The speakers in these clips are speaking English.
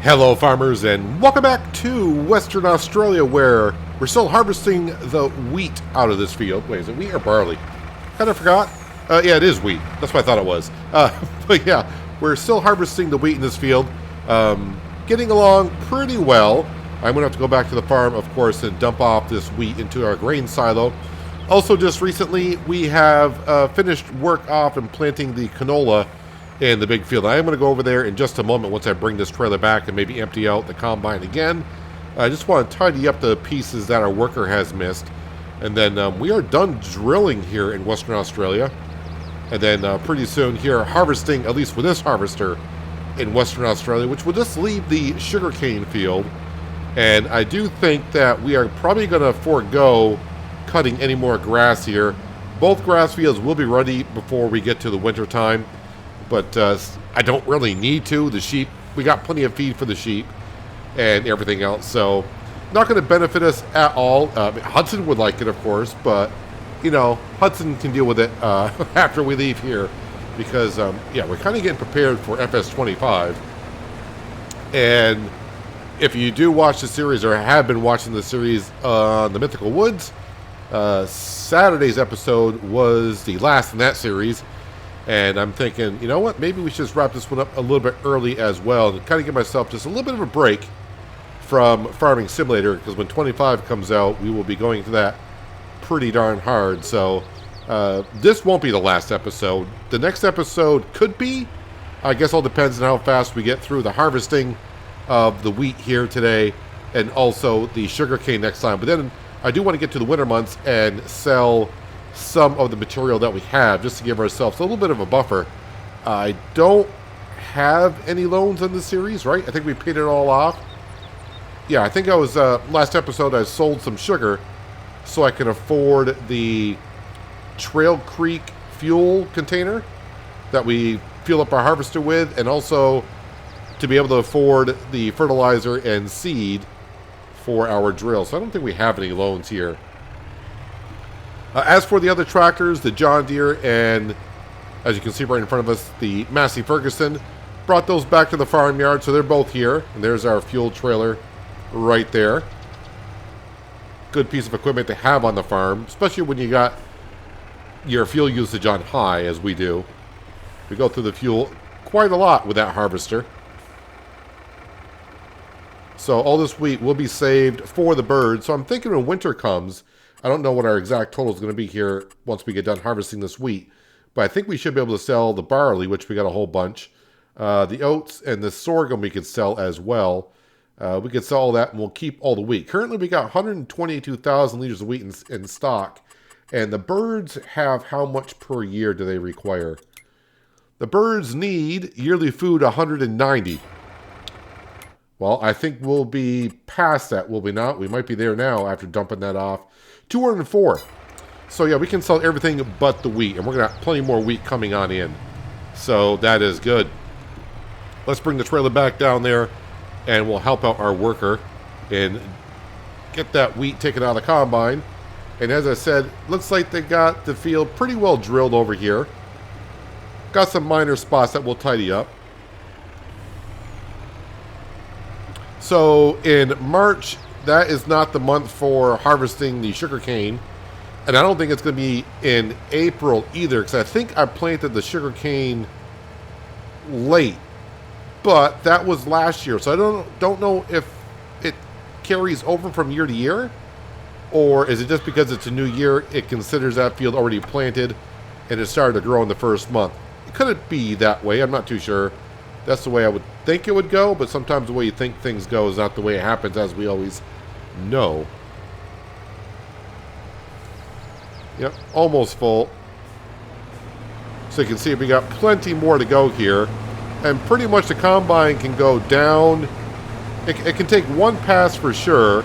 Hello farmers, and welcome back to Western Australia, where we're still harvesting the wheat out of this field. Wait, is it wheat or barley? Kind of forgot. Yeah, it is wheat. That's what I thought it was. But yeah, we're still harvesting the wheat in this field. Getting along pretty well. I'm going to have to go back to the farm, of course, and dump off this wheat into our grain silo. Also, just recently, we have finished work off and planting the canola in the big field. I am going to go over there in just a moment once I bring this trailer back and maybe empty out the combine again. I just want to tidy up the pieces that our worker has missed. And then we are done drilling here in Western Australia. And then pretty soon here harvesting, at least with this harvester in Western Australia, which will just leave the sugarcane field. And I do think that we are probably going to forego cutting any more grass here. Both grass fields will be ready before we get to the winter time. But I don't really need to. The sheep, we got plenty of feed for the sheep and everything else. So not going to benefit us at all. Hudson would like it, of course. But, you know, Hudson can deal with it after we leave here. Because, yeah, we're kind of getting prepared for FS22. And if you do watch the series or have been watching the series on the Mythical Woods, Saturday's episode was the last in that series. And I'm thinking, you know what, maybe we should just wrap this one up a little bit early as well and kind of give myself just a little bit of a break from Farming Simulator, because when 25 comes out, we will be going to that pretty darn hard. So this won't be the last episode. The next episode could be. I guess all depends on how fast we get through the harvesting of the wheat here today and also the sugarcane next time. But then I do want to get to the winter months and sell some of the material that we have just to give ourselves a little bit of a buffer. I don't have any loans in this series, right? I think we paid it all off. Yeah, I think I was last episode I sold some sugar so I can afford the Trail Creek fuel container that we fuel up our harvester with, and also to be able to afford the fertilizer and seed for our drill. So I don't think we have any loans here. As for the other tractors, the John Deere and, as you can see right in front of us, the Massey Ferguson, brought those back to the farmyard, so they're both here. And there's our fuel trailer right there. Good piece of equipment to have on the farm, especially when you got your fuel usage on high, as we do. We go through the fuel quite a lot with that harvester. So all this wheat will be saved for the birds. So I'm thinking when winter comes, I don't know what our exact total is going to be here once we get done harvesting this wheat, but I think we should be able to sell the barley, which we got a whole bunch. The oats and the sorghum we could sell as well. We could sell all that and we'll keep all the wheat. Currently we got 122,000 liters of wheat in stock. And the birds have how much per year do they require? The birds need yearly food 190. Well, I think we'll be past that, will we not? We might be there now after dumping that off. 204. So yeah, we can sell everything but the wheat, and we're gonna have plenty more wheat coming on in. So that is good. Let's bring the trailer back down there, and we'll help out our worker and get that wheat taken out of the combine. And as I said, looks like they got the field pretty well drilled over here. Got some minor spots that we'll tidy up. So in March, that is not the month for harvesting the sugarcane. And I don't think it's going to be in April either, because I think I planted the sugarcane late. But that was last year, so I don't know if it carries over from year to year, or is it just because it's a new year, it considers that field already planted and it started to grow in the first month. It could be that way, I'm not too sure. That's the way I would think it would go, but sometimes the way you think things go is not the way it happens, as we always know. Yep, almost full. So you can see we got plenty more to go here. And pretty much the combine can go down. It can take one pass for sure,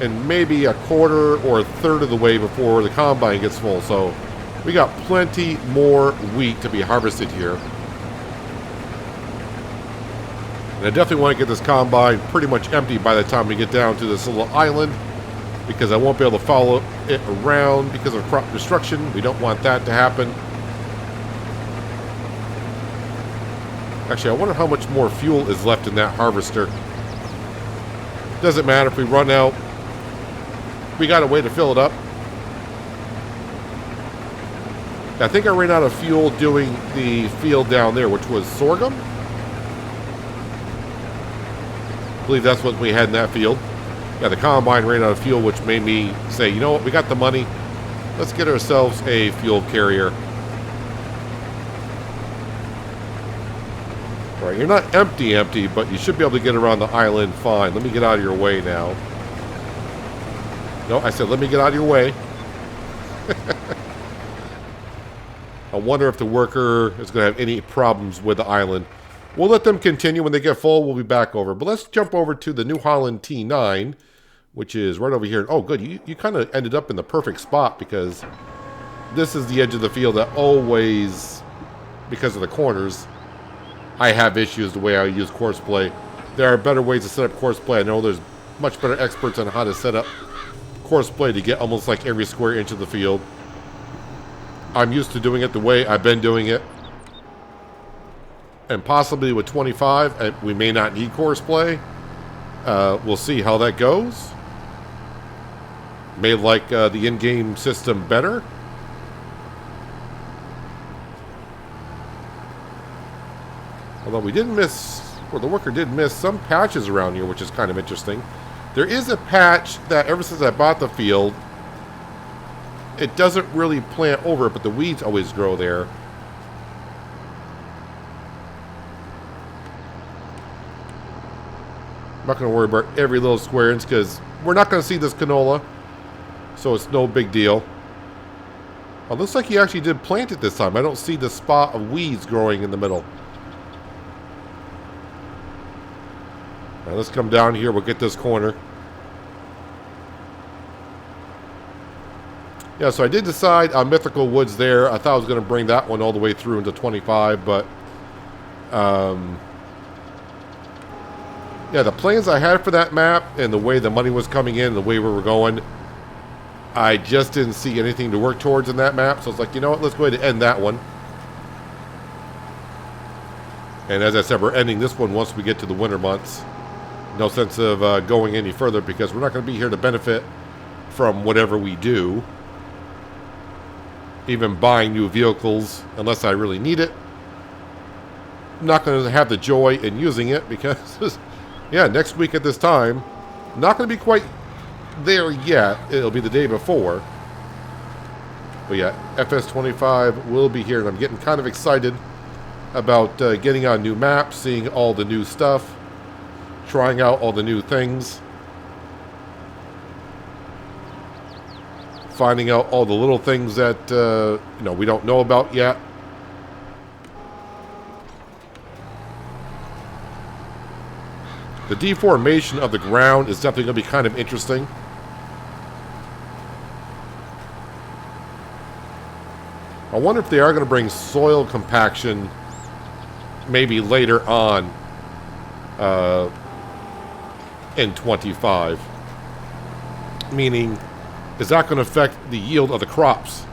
and maybe a quarter or a third of the way before the combine gets full. So we got plenty more wheat to be harvested here. And I definitely want to get this combine pretty much empty by the time we get down to this little island, because I won't be able to follow it around because of crop destruction. We don't want that to happen. Actually, I wonder how much more fuel is left in that harvester. Doesn't matter if we run out. We got a way to fill it up. I think I ran out of fuel doing the field down there, which was sorghum. I believe that's what we had in that field. Yeah, the combine ran out of fuel, which made me say, you know what, we got the money. Let's get ourselves a fuel carrier. All right, you're not empty, but you should be able to get around the island fine. Let me get out of your way now. No, I said let me get out of your way. I wonder if the worker is going to have any problems with the island. We'll let them continue. When they get full, we'll be back over. But let's jump over to the New Holland T9, which is right over here. Oh, good. You kind of ended up in the perfect spot because this is the edge of the field that always, because of the corners, I have issues the way I use Courseplay. There are better ways to set up Courseplay. I know there's much better experts on how to set up Courseplay to get almost like every square inch of the field. I'm used to doing it the way I've been doing it. And possibly with 25, we may not need Courseplay. We'll see how that goes. May like the in-game system better. Although we didn't miss, or the worker did miss some patches around here, which is kind of interesting. There is a patch that ever since I bought the field, it doesn't really plant over it, but the weeds always grow there. I'm not going to worry about every little square inch because we're not going to see this canola, so it's no big deal. It looks like he actually did plant it this time. I don't see the spot of weeds growing in the middle. All right, let's come down here. We'll get this corner. Yeah, so I did decide on Mythical Woods there. I thought I was going to bring that one all the way through into 25, but yeah, the plans I had for that map and the way the money was coming in, the way we were going, I just didn't see anything to work towards in that map. So I was like, you know what, let's go ahead and end that one. And as I said, we're ending this one once we get to the winter months. No sense of going any further because we're not going to be here to benefit from whatever we do. Even buying new vehicles unless I really need it. I'm not going to have the joy in using it because, yeah, next week at this time, not going to be quite there yet. It'll be the day before. But yeah, FS22 will be here, and I'm getting kind of excited about getting on new maps, seeing all the new stuff, trying out all the new things. Finding out all the little things that you know, we don't know about yet. The deformation of the ground is definitely going to be kind of interesting. I wonder if they are going to bring soil compaction maybe later on in 25. Meaning, is that going to affect the yield of the crops?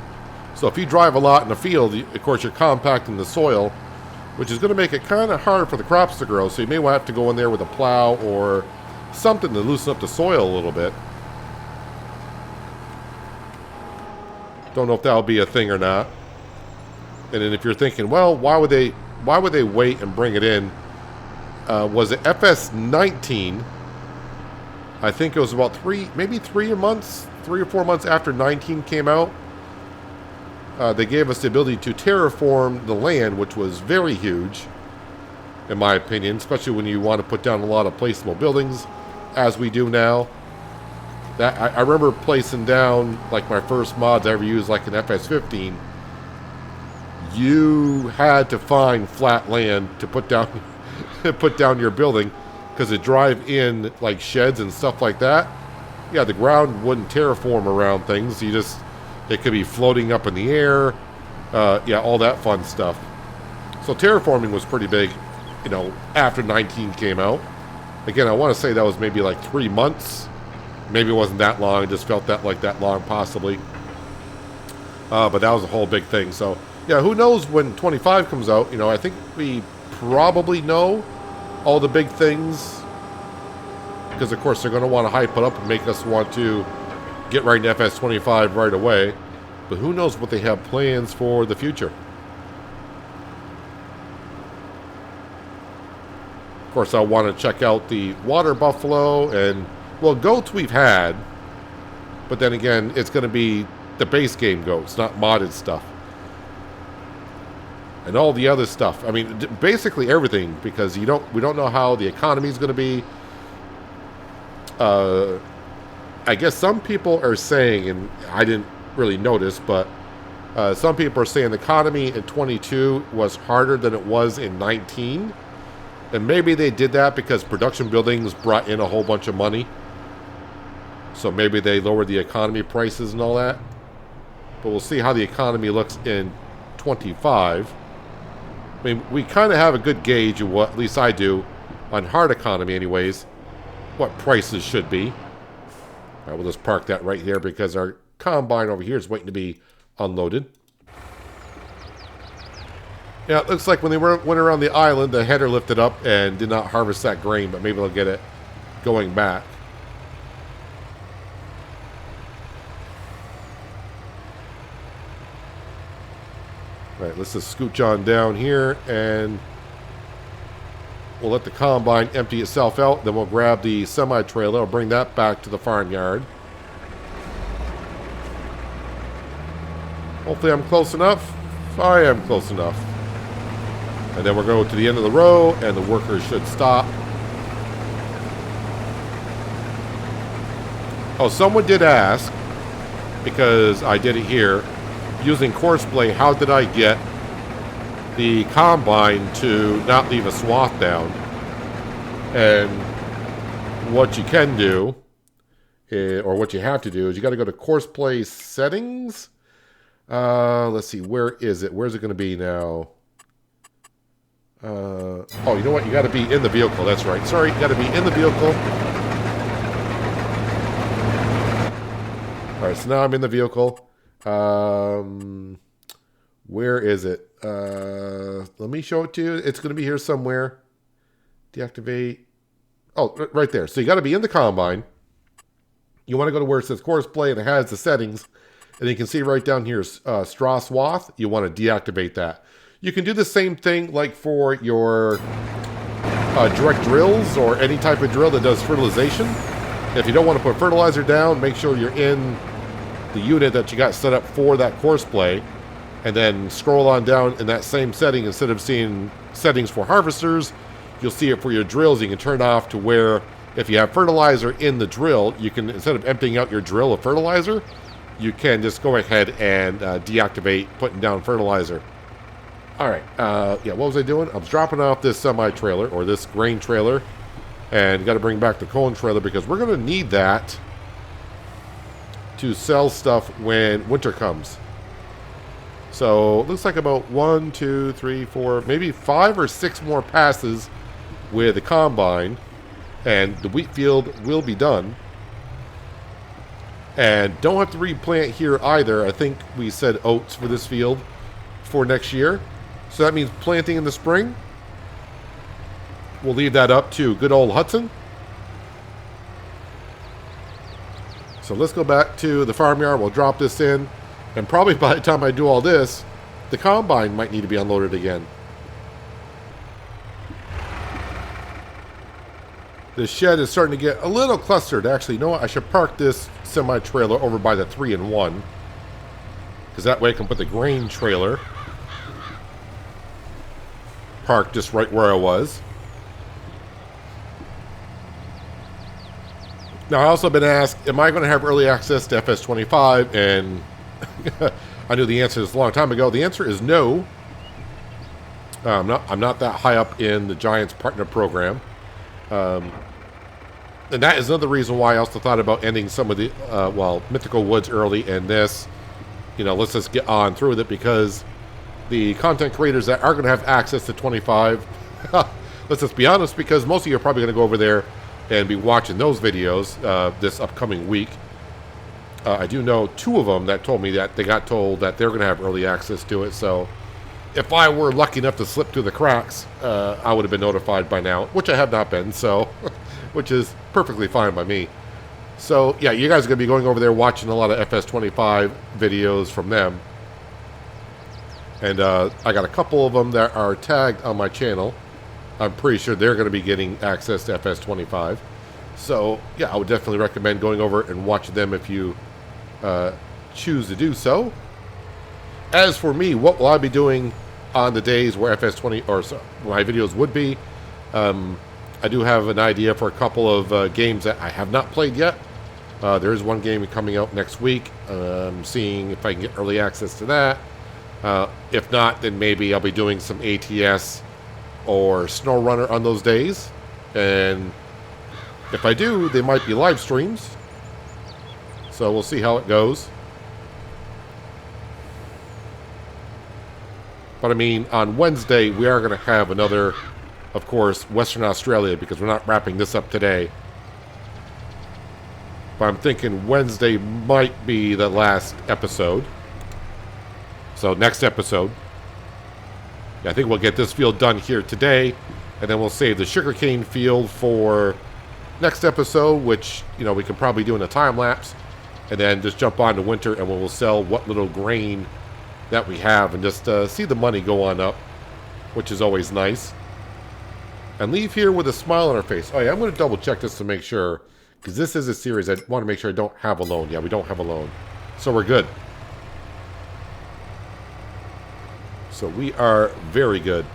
So if you drive a lot in the field, of course you're compacting the soil, which is going to make it kind of hard for the crops to grow. So you may have to go in there with a plow or something to loosen up the soil a little bit. Don't know if that'll be a thing or not. And then if you're thinking, well, why would they wait and bring it in? Was it FS19? I think it was about 3 or 4 months after 19 came out. They gave us the ability to terraform the land, which was very huge, in my opinion, especially when you want to put down a lot of placeable buildings, as we do now. That I remember placing down, like my first mods I ever used, like an FS15. You had to find flat land to put down, put down your building, because to drive in like sheds and stuff like that, yeah, the ground wouldn't terraform around things. It could be floating up in the air, yeah, all that fun stuff. So terraforming was pretty big, you know, after 19 came out. Again, I want to say that was maybe like 3 months. Maybe it wasn't that long. It just felt that like that long, possibly. But that was a whole big thing. So yeah, who knows when 25 comes out? You know, I think we probably know all the big things, because of course they're going to want to hype it up and make us want to get right into FS25 right away. But who knows what they have plans for the future. Of course, I want to check out the water buffalo and, well, goats we've had. But then again, it's going to be the base game goats, not modded stuff. And all the other stuff. I mean, basically everything, because we don't know how the economy is going to be. I guess some people are saying, and I didn't really notice, but some people are saying the economy in 22 was harder than it was in 19. And maybe they did that because production buildings brought in a whole bunch of money. So maybe they lowered the economy prices and all that. But we'll see how the economy looks in 25. I mean, we kind of have a good gauge of what, at least I do, on hard economy anyways, what prices should be. All right, we'll just park that right here because our combine over here is waiting to be unloaded. Yeah, it looks like when they went around the island, the header lifted up and did not harvest that grain, but maybe they'll get it going back. All right, let's just scooch on down here, and we'll let the combine empty itself out. Then we'll grab the semi-trailer. I'll bring that back to the farmyard. Hopefully I'm close enough. I am close enough. And then we'll go to the end of the row, and the workers should stop. Oh, someone did ask, because I did it here, using Courseplay, how did I get the combine to not leave a swath down? And what you can do, or what you have to do, is you got to go to Courseplay settings. Let's see, where is it? Where's it going to be now? Oh, you know what? You got to be in the vehicle. That's right. Sorry, you got to be in the vehicle. All right, so now I'm in the vehicle. Where is it? Let me show it to you. It's going to be here somewhere. Deactivate. Oh, right there. So you got to be in the combine. You want to go to where it says Courseplay and it has the settings. And you can see right down here, straw swath. You want to deactivate that. You can do the same thing like for your direct drills or any type of drill that does fertilization. If you don't want to put fertilizer down, make sure you're in the unit that you got set up for that Courseplay, and then scroll on down in that same setting. Instead of seeing settings for harvesters, you'll see it for your drills. You can turn off to where if you have fertilizer in the drill, you can, instead of emptying out your drill of fertilizer, you can just go ahead and deactivate putting down fertilizer. All right, yeah, what was I doing? I was dropping off this semi-trailer, or this grain trailer, and got to bring back the cone trailer because we're going to need that to sell stuff when winter comes. So it looks like about 1, 2, 3, 4, maybe 5 or 6 more passes with the combine, and the wheat field will be done. And don't have to replant here either. I think we said oats for this field for next year. So that means planting in the spring. We'll leave that up to good old Hudson. So let's go back to the farmyard. We'll drop this in. And probably by the time I do all this, the combine might need to be unloaded again. The shed is starting to get a little clustered. Actually, you know what? I should park this semi-trailer over by the 3-in-1. Because that way I can put the grain trailer parked just right where I was. Now, I also been asked, am I going to have early access to FS25? And I knew the answer is a long time ago. The answer is no. I'm not that high up in the Giants partner program. And that is another reason why I also thought about ending some of the, Mythical Woods early, and this, let's just get on through with it, because the content creators that are going to have access to 25, let's just be honest, because most of you are probably going to go over there and be watching those videos this upcoming week. I do know 2 of them that told me that they got told that they're going to have early access to it, so if I were lucky enough to slip through the cracks, I would have been notified by now, which I have not been, so, which is perfectly fine by me. So, yeah, you guys are going to be going over there watching a lot of FS25 videos from them. And I got a couple of them that are tagged on my channel. I'm pretty sure they're going to be getting access to FS25. So, yeah, I would definitely recommend going over and watching them if you choose to do so. As for me, what will I be doing on the days where FS20 or so, my videos would be? I do have an idea for a couple of games that I have not played yet. There is one game coming out next week. Seeing if I can get early access to that. If not, then maybe I'll be doing some ATS or SnowRunner on those days. And if I do, they might be live streams. So we'll see how it goes. But I mean, on Wednesday, we are going to have another, of course, Western Australia, because we're not wrapping this up today. But I'm thinking Wednesday might be the last episode. So next episode. Yeah, I think we'll get this field done here today. And then we'll save the sugarcane field for next episode, which, you know, we can probably do in a time lapse. And then just jump on to winter and we'll sell what little grain that we have and just see the money go on up, which is always nice. And leave here with a smile on our face. Oh yeah, I'm going to double check this to make sure, because this is a series. I want to make sure I don't have a loan. Yeah, we don't have a loan. So we're good. So we are very good.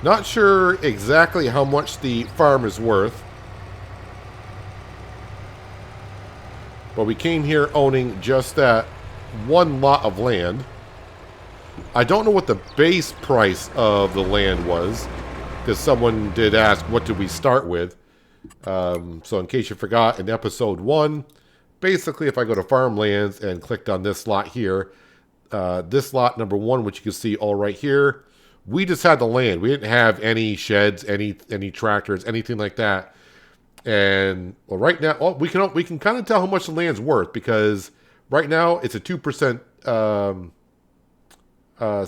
Not sure exactly how much the farm is worth. But we came here owning just that one lot of land. I don't know what the base price of the land was, because someone did ask, what did we start with? So in case you forgot, in episode 1, basically if I go to farmlands and clicked on this lot here, this lot number 1, which you can see all right here, we just had the land. We didn't have any sheds, any tractors, anything like that. And well, right now, well, we can kind of tell how much the land's worth, because right now it's a 2%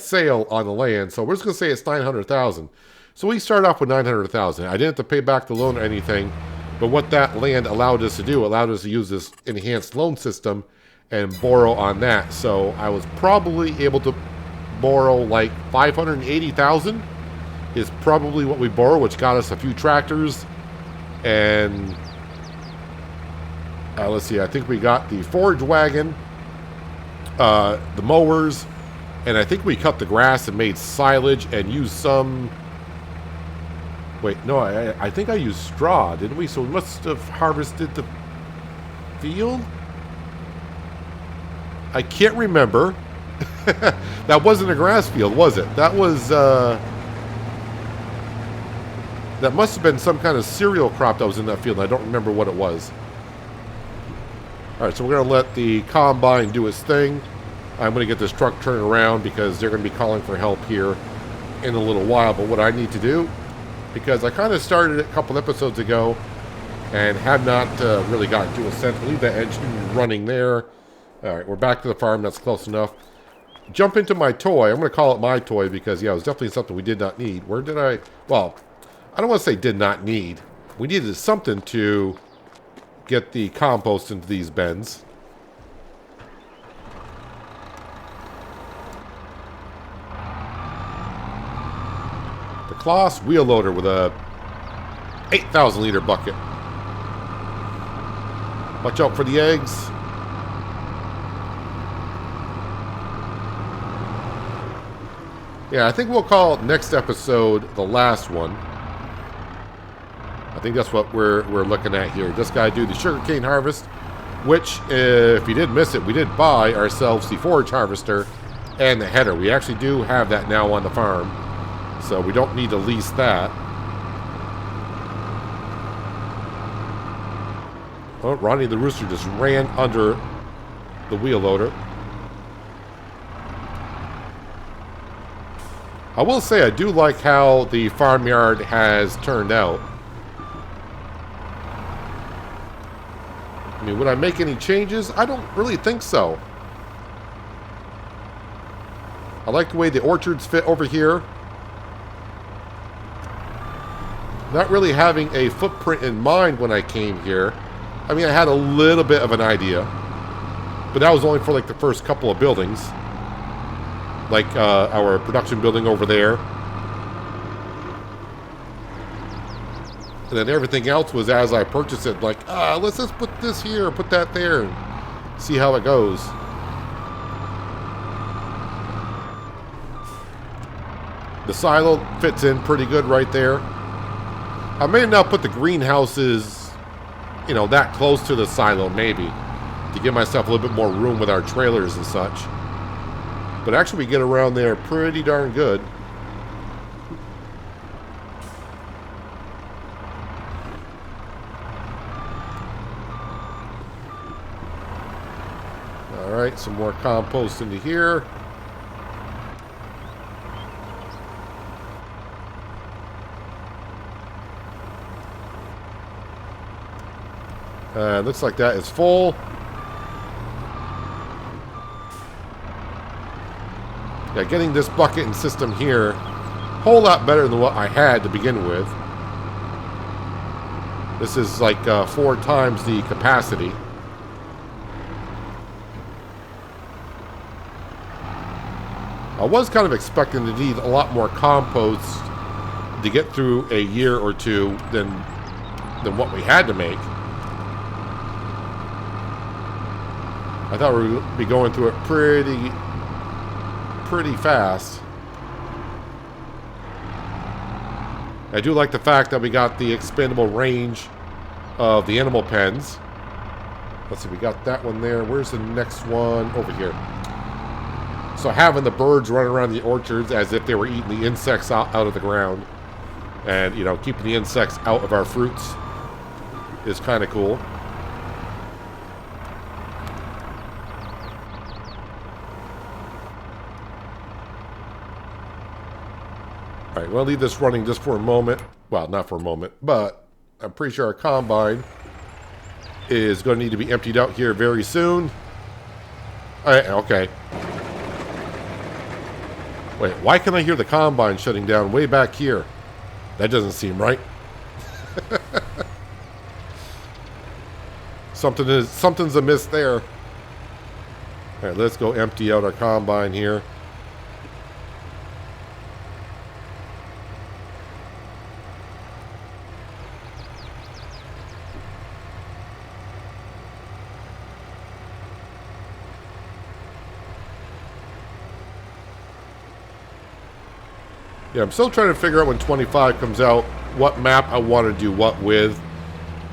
sale on the land. So we're just gonna say it's 900,000. So we start off with 900,000. I didn't have to pay back the loan or anything, but what that land allowed us to do, allowed us to use this enhanced loan system and borrow on that. So I was probably able to borrow like 580,000 is probably what we borrowed, which got us a few tractors. And let's see, I think we got the forage wagon, the mowers, and I think we cut the grass and made silage and used some... Wait, no, I think I used straw, didn't we? So we must have harvested the field? I can't remember. That wasn't a grass field, was it? That was... that must have been some kind of cereal crop that was in that field. I don't remember what it was. Alright, so we're going to let the combine do its thing. I'm going to get this truck turned around because they're going to be calling for help here in a little while. But what I need to do, because I kind of started it a couple episodes ago and have not really gotten to a sense. Leave that engine running there. Alright, we're back to the farm. That's close enough. Jump into my toy. I'm going to call it my toy because, yeah, it was definitely something we did not need. Where did I... Well... I don't want to say did not need. We needed something to get the compost into these bins. The Kloss wheel loader with a 8,000 liter bucket. Watch out for the eggs. Yeah, I think we'll call next episode the last one. I think that's what we're looking at here. This guy do the sugarcane harvest, which, if you did miss it, we did buy ourselves the forage harvester and the header. We actually do have that now on the farm, so we don't need to lease that. Oh, Ronnie the Rooster just ran under the wheel loader. I will say I do like how the farmyard has turned out. I mean, would I make any changes? I don't really think so. I like the way the orchards fit over here. Not really having a footprint in mind when I came here. I mean, I had a little bit of an idea, but that was only for like the first couple of buildings. Like our production building over there. And then everything else was as I purchased it, like, let's just put this here, put that there, and see how it goes. The silo fits in pretty good right there. I may not put the greenhouses, you know, that close to the silo, maybe, to give myself a little bit more room with our trailers and such. But actually, we get around there pretty darn good. All right, some more compost into here. Looks like that is full. Yeah, getting this bucket and system here, a whole lot better than what I had to begin with. This is like 4 times the capacity. I was kind of expecting to need a lot more compost to get through a year or two than what we had to make. I thought we would be going through it pretty fast. I do like the fact that we got the expandable range of the animal pens. Let's see, we got that one there. Where's the next one? Over here. So having the birds running around the orchards as if they were eating the insects out of the ground. And, you know, keeping the insects out of our fruits is kind of cool. All right, we'll leave this running just for a moment. Well, not for a moment, but I'm pretty sure our combine is going to need to be emptied out here very soon. All right, okay. Wait, why can I hear the combine shutting down way back here? That doesn't seem right. Something's amiss there. All right, let's go empty out our combine here. Yeah, I'm still trying to figure out when 25 comes out what map I want to do what with.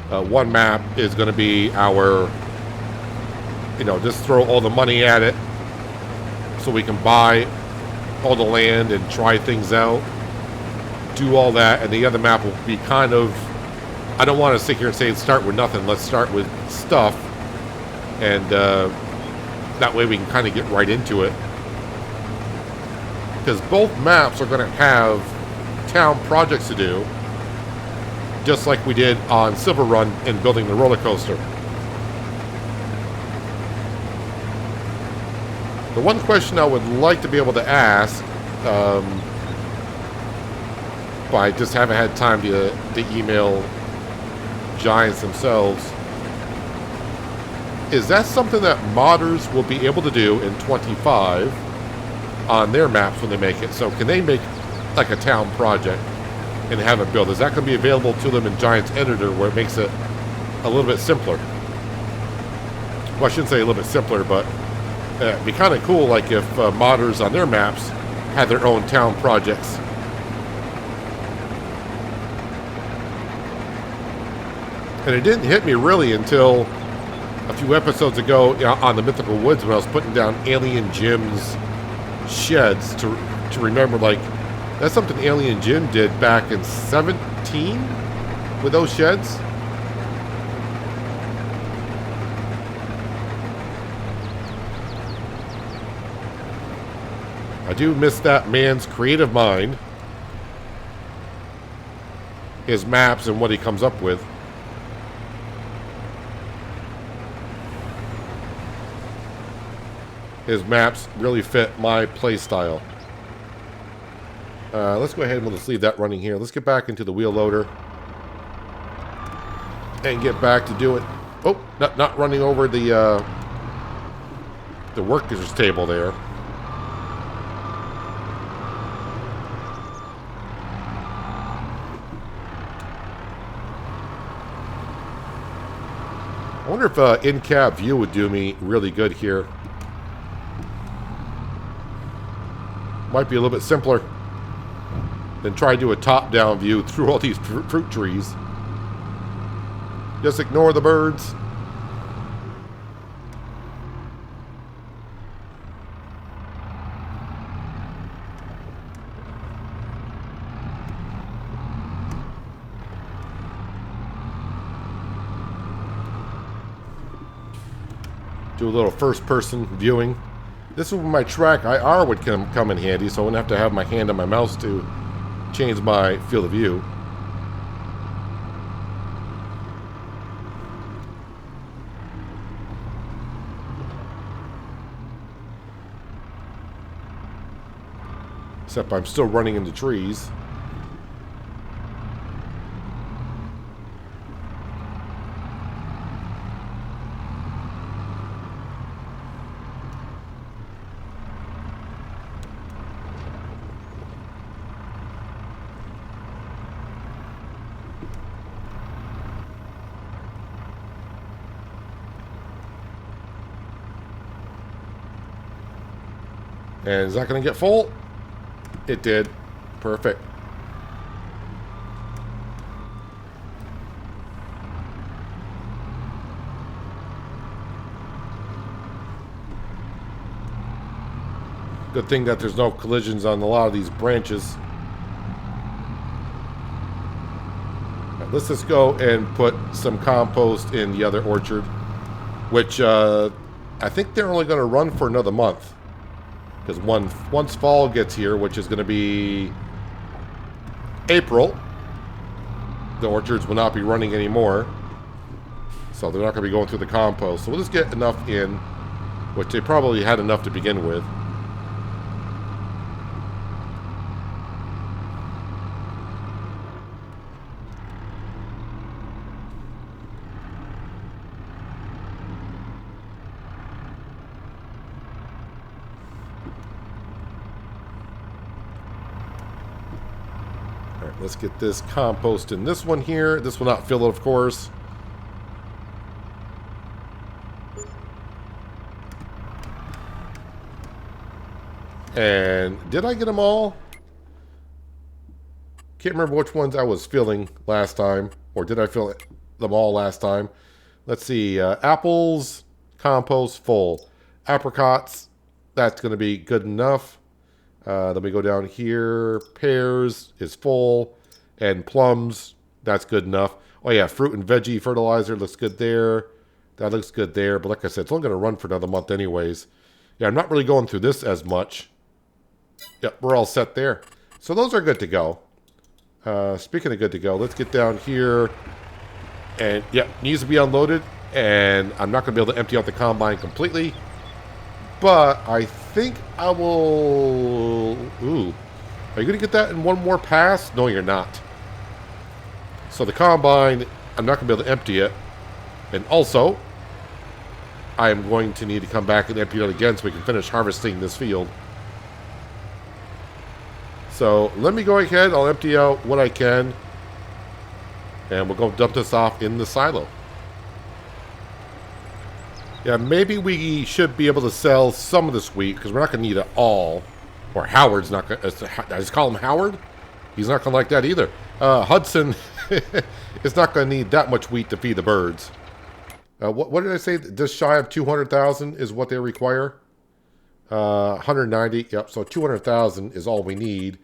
One map is going to be our, you know, just throw all the money at it so we can buy all the land and try things out, do all that, and the other map will be kind of, I don't want to sit here and say start with nothing, let's start with stuff, and that way we can kind of get right into it. Because both maps are going to have town projects to do, just like we did on Silver Run in building the roller coaster. The one question I would like to be able to ask, but I just haven't had time to email Giants themselves, is that something that modders will be able to do in 25 on their maps when they make it? So can they make like a town project and have it built? Is that going to be available to them in Giants Editor where it makes it a little bit simpler? Well, I shouldn't say a little bit simpler, but it'd be kind of cool like if modders on their maps had their own town projects. And it didn't hit me really until a few episodes ago, you know, on the Mythical Woods when I was putting down Alien Jim's sheds to remember, like, that's something Alien Jim did back in 17 with those sheds. I do miss that man's creative mind, his maps and what he comes up with. His maps really fit my play style. Let's go ahead and we'll just leave that running here. Let's get back into the wheel loader. And get back to doing... Oh, not running over the workers' table there. I wonder if in-cab view would do me really good here. Might be a little bit simpler than try to do a top-down view through all these fruit trees. Just ignore the birds. Do a little first-person viewing. This is where my track IR would come in handy, so I wouldn't have to have my hand on my mouse to change my field of view. Except I'm still running into trees. And is that going to get full? It did. Perfect. Good thing that there's no collisions on a lot of these branches. Right, let's just go and put some compost in the other orchard, which I think they're only going to run for another month. Because once fall gets here, which is going to be April, the orchards will not be running anymore. So they're not going to be going through the compost. So we'll just get enough in, which they probably had enough to begin with. Let's get this compost in this one here. This will not fill it, of course. And did I get them all? Can't remember which ones I was filling last time. Or did I fill them all last time? Let's see. Apples, compost, full. Apricots, that's going to be good enough. Then we go down here. Pears is full. And plums, that's good enough. Oh yeah, fruit and veggie fertilizer looks good there. That looks good there. But like I said, it's only going to run for another month anyways. Yeah, I'm not really going through this as much. Yep, we're all set there. So those are good to go. Speaking of good to go, let's get down here. And yeah, needs to be unloaded. And I'm not going to be able to empty out the combine completely. But I think I will... Ooh. Are you going to get that in one more pass? No, you're not. So the combine, I'm not going to be able to empty it. And also, I am going to need to come back and empty it again so we can finish harvesting this field. So let me go ahead. I'll empty out what I can. And we'll go dump this off in the silo. Yeah, maybe we should be able to sell some of this wheat because we're not going to need it all. Or Howard's not going to... I just call him Howard? He's not going to like that either. Hudson is not going to need that much wheat to feed the birds. What did I say? Just shy of 200,000 is what they require. 190. Yep, so 200,000 is all we need.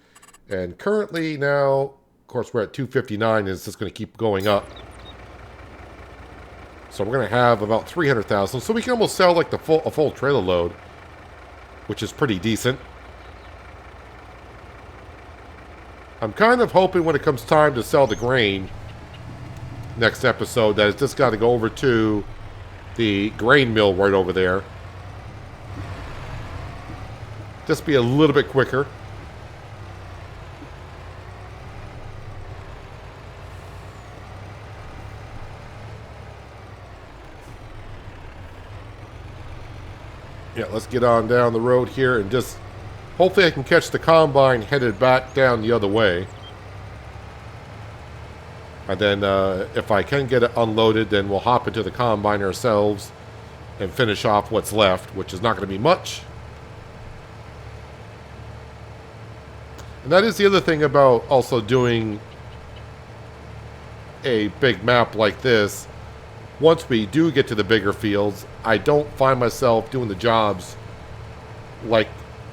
And currently now, of course, we're at 259. And it's just going to keep going up. So we're going to have about 300,000. So we can almost sell like a full trailer load, which is pretty decent. I'm kind of hoping when it comes time to sell the grain next episode that it's just got to go over to the grain mill right over there. Just be a little bit quicker. Yeah, let's get on down the road here and just hopefully I can catch the combine headed back down the other way. And then if I can get it unloaded, then we'll hop into the combine ourselves and finish off what's left, which is not going to be much. And that is the other thing about also doing a big map like this. Once we do get to the bigger fields, I don't find myself doing the jobs like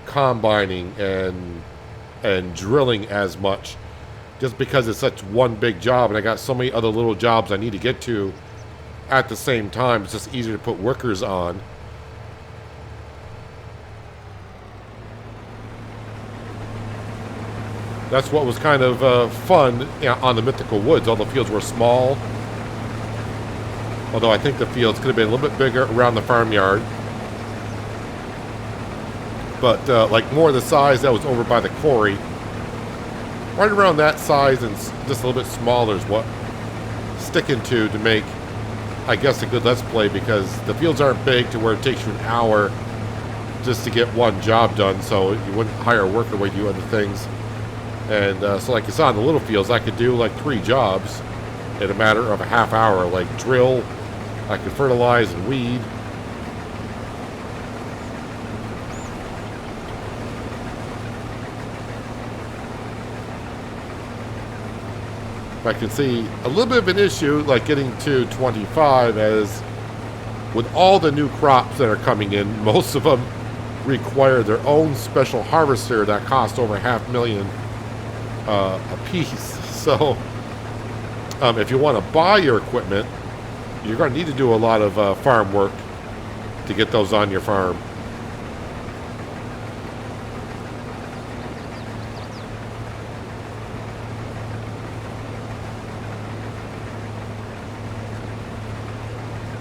combining and drilling as much, just because it's such one big job and I got so many other little jobs I need to get to at the same time. It's just easier to put workers on. That's what was kind of fun on the Mythical Woods. All the fields were small. Although I think the fields could have been a little bit bigger around the farmyard. But like more of the size that was over by the quarry. Right around that size and just a little bit smaller is what sticking to make, I guess, a good Let's Play, because the fields aren't big to where it takes you an hour just to get one job done, so you wouldn't hire a worker while you do other things. And so like you saw in the little fields, I could do like 3 jobs in a matter of a half hour, like drill, I could fertilize and weed. I can see a little bit of an issue like getting to 25, as with all the new crops that are coming in, most of them require their own special harvester that costs over $500,000 a piece. So if you want to buy your equipment, you're going to need to do a lot of farm work to get those on your farm.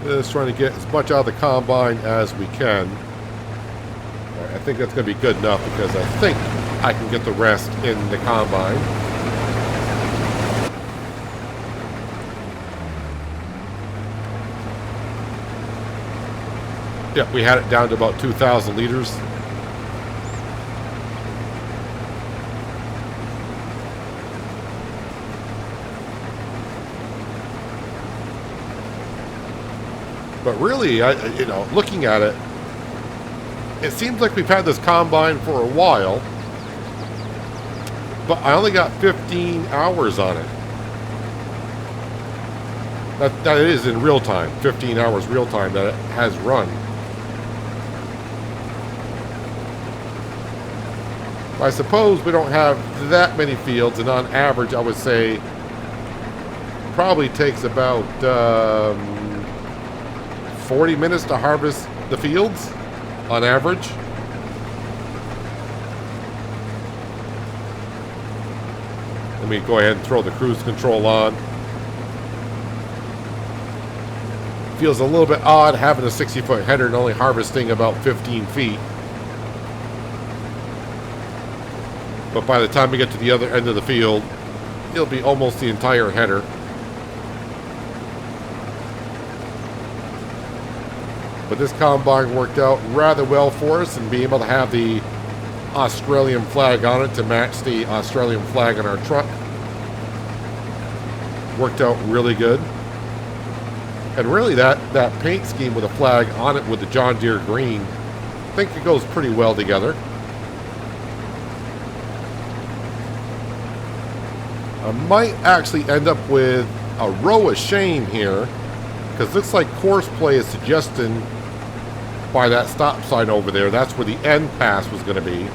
Just trying to get as much out of the combine as we can. I think that's going to be good enough, because I think I can get the rest in the combine. Yep, we had it down to about 2,000 liters. But really, looking at it, it seems like we've had this combine for a while, but I only got 15 hours on it. That is in real time, 15 hours real time that it has run. I suppose we don't have that many fields, and on average, I would say probably takes about 40 minutes to harvest the fields on average. Let me go ahead and throw the cruise control on. Feels a little bit odd having a 60-foot header and only harvesting about 15 feet. But by the time we get to the other end of the field, it'll be almost the entire header. But this combine worked out rather well for us, and being able to have the Australian flag on it to match the Australian flag on our truck worked out really good. And really that paint scheme with a flag on it with the John Deere green, I think it goes pretty well together. I might actually end up with a row of shame here, because it looks like Courseplay is suggesting by that stop sign over there, that's where the end pass was going to be.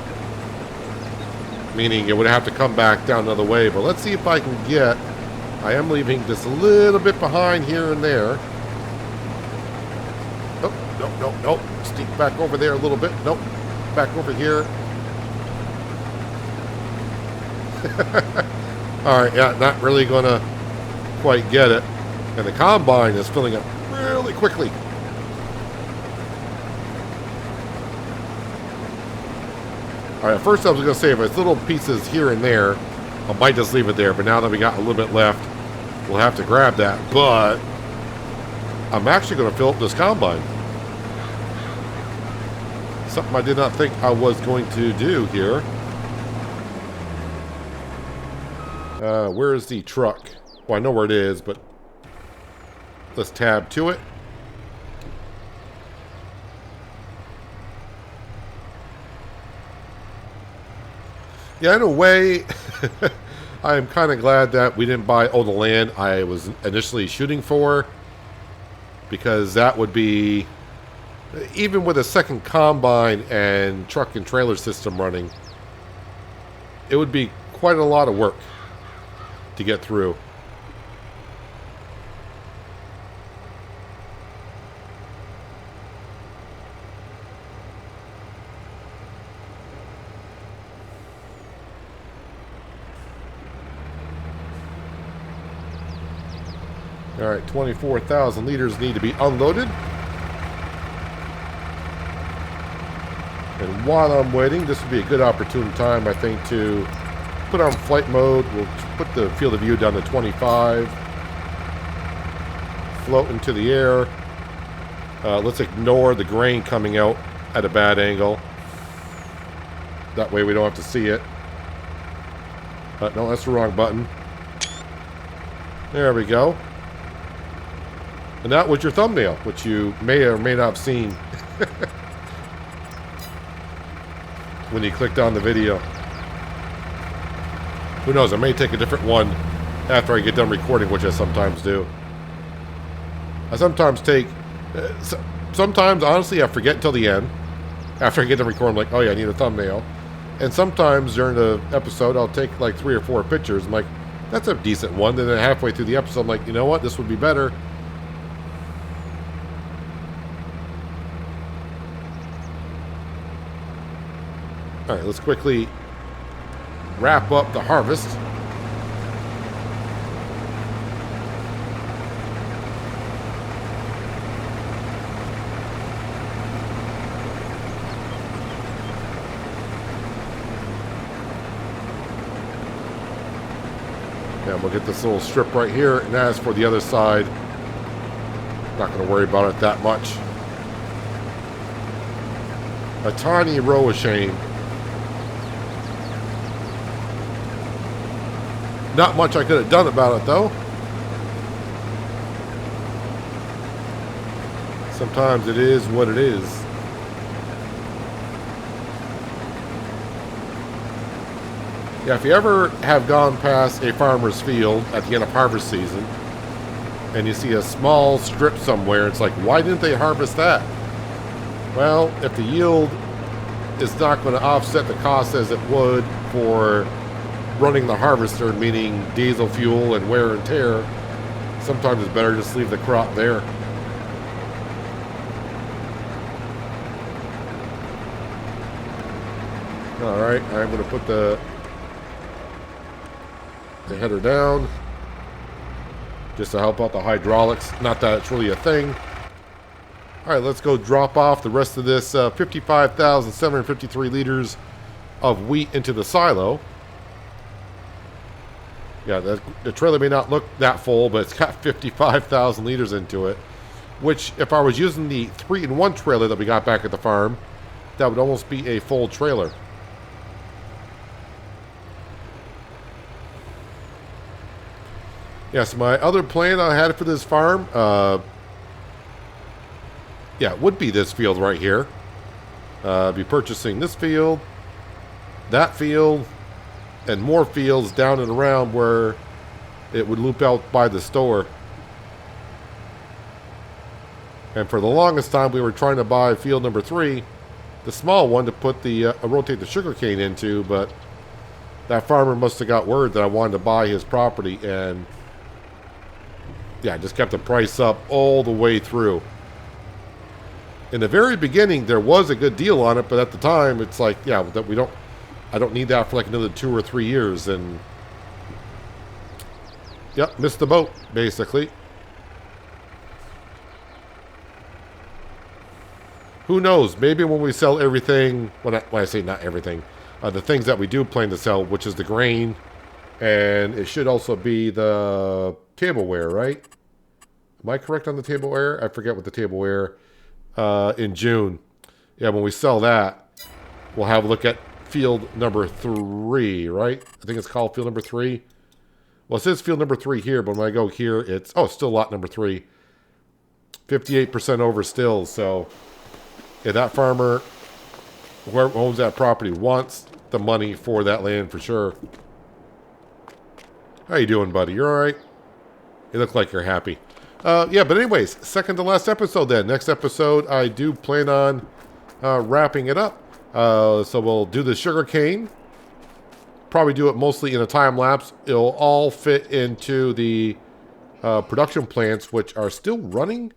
Meaning it would have to come back down another way. But let's see if I can get... I am leaving just a little bit behind here and there. Oh, nope. Sneak back over there a little bit. Nope. Back over here. Alright, yeah, not really going to quite get it. And the combine is filling up really quickly. All right, at first I was going to say if it's little pieces here and there, I might just leave it there. But now that we got a little bit left, we'll have to grab that. But I'm actually going to fill up this combine. Something I did not think I was going to do here. Where is the truck? Well, I know where it is, but let's tab to it. Yeah, in a way, I am kind of glad that we didn't buy all the land I was initially shooting for, because that would be, even with a second combine and truck and trailer system running, it would be quite a lot of work to get through. All right, 24,000 liters need to be unloaded. And while I'm waiting, this would be a good opportune time, I think, to put on flight mode. We'll put the field of view down to 25. Float into the air. Let's ignore the grain coming out at a bad angle. That way we don't have to see it. No, that's the wrong button. There we go. And that was your thumbnail, which you may or may not have seen when you clicked on the video. Who knows, I may take a different one after I get done recording, which I sometimes do. I sometimes take... sometimes, honestly, I forget until the end. After I get done recording, I'm like, oh yeah, I need a thumbnail. And sometimes during the episode, I'll take like 3 or 4 pictures. I'm like, that's a decent one. And then halfway through the episode, I'm like, you know what, this would be better. All right, let's quickly wrap up the harvest. And we'll get this little strip right here. And as for the other side, not going to worry about it that much. A tiny row of shame. Not much I could have done about it, though. Sometimes it is what it is. Yeah, if you ever have gone past a farmer's field at the end of harvest season, and you see a small strip somewhere, it's like, why didn't they harvest that? Well, if the yield is not going to offset the cost as it would for running the harvester, meaning diesel fuel and wear and tear, sometimes it's better just leave the crop there. Alright, I'm going to put the header down just to help out the hydraulics. Not that it's really a thing. Alright, let's go drop off the rest of this 55,753 liters of wheat into the silo. Yeah, the trailer may not look that full, but it's got 55,000 liters into it. Which, if I was using the 3-in-1 trailer that we got back at the farm, that would almost be a full trailer. Yeah, so my other plan I had for this farm, yeah, it would be this field right here. Be purchasing this field, that field, and more fields down and around where it would loop out by the store. And for the longest time, we were trying to buy field number 3, the small one, to put the rotate the sugarcane into, but that farmer must have got word that I wanted to buy his property, and yeah, just kept the price up all the way through. In the very beginning, there was a good deal on it, but at the time, it's like, yeah, that we don't. I don't need that for like another 2 or 3 years, and yep, missed the boat, basically. Who knows? Maybe when we sell everything, when I say not everything, the things that we do plan to sell, which is the grain, and it should also be the tableware, right? Am I correct on the tableware? I forget what the tableware in June. Yeah, when we sell that, we'll have a look at field number 3, right? I think it's called field number 3. Well, it says field number 3 here, but when I go here, it's still lot number 3. 58% over still, so yeah, that farmer, whoever owns that property, wants the money for that land for sure. How you doing, buddy? You all right? You look like you're happy. Yeah, but anyways, second to last episode then. Next episode, I do plan on wrapping it up. So we'll do the sugar cane. Probably do it mostly in a time lapse. It'll all fit into the production plants, which are still running.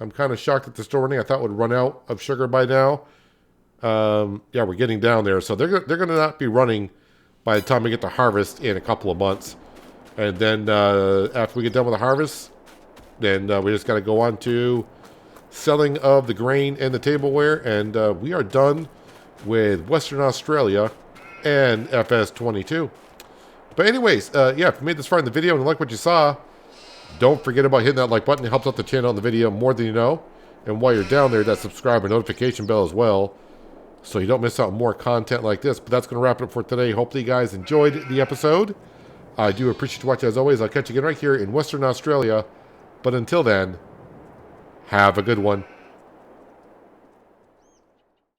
I'm kind of shocked that they're still running. I thought it would run out of sugar by now. Yeah, we're getting down there. So they're going to not be running by the time we get to harvest in a couple of months. And then after we get done with the harvest, then we just got to go on to selling of the grain and the tableware. And we are done with Western Australia and FS22. But anyways, yeah, if you made this far in the video and you like what you saw, don't forget about hitting that like button. It helps out the channel and the video more than you know. And while you're down there, that subscribe and notification bell as well, so you don't miss out on more content like this. But that's going to wrap it up for today. Hopefully you guys enjoyed the episode. I do appreciate you watching as always. I'll catch you again right here in Western Australia. But until then, have a good one.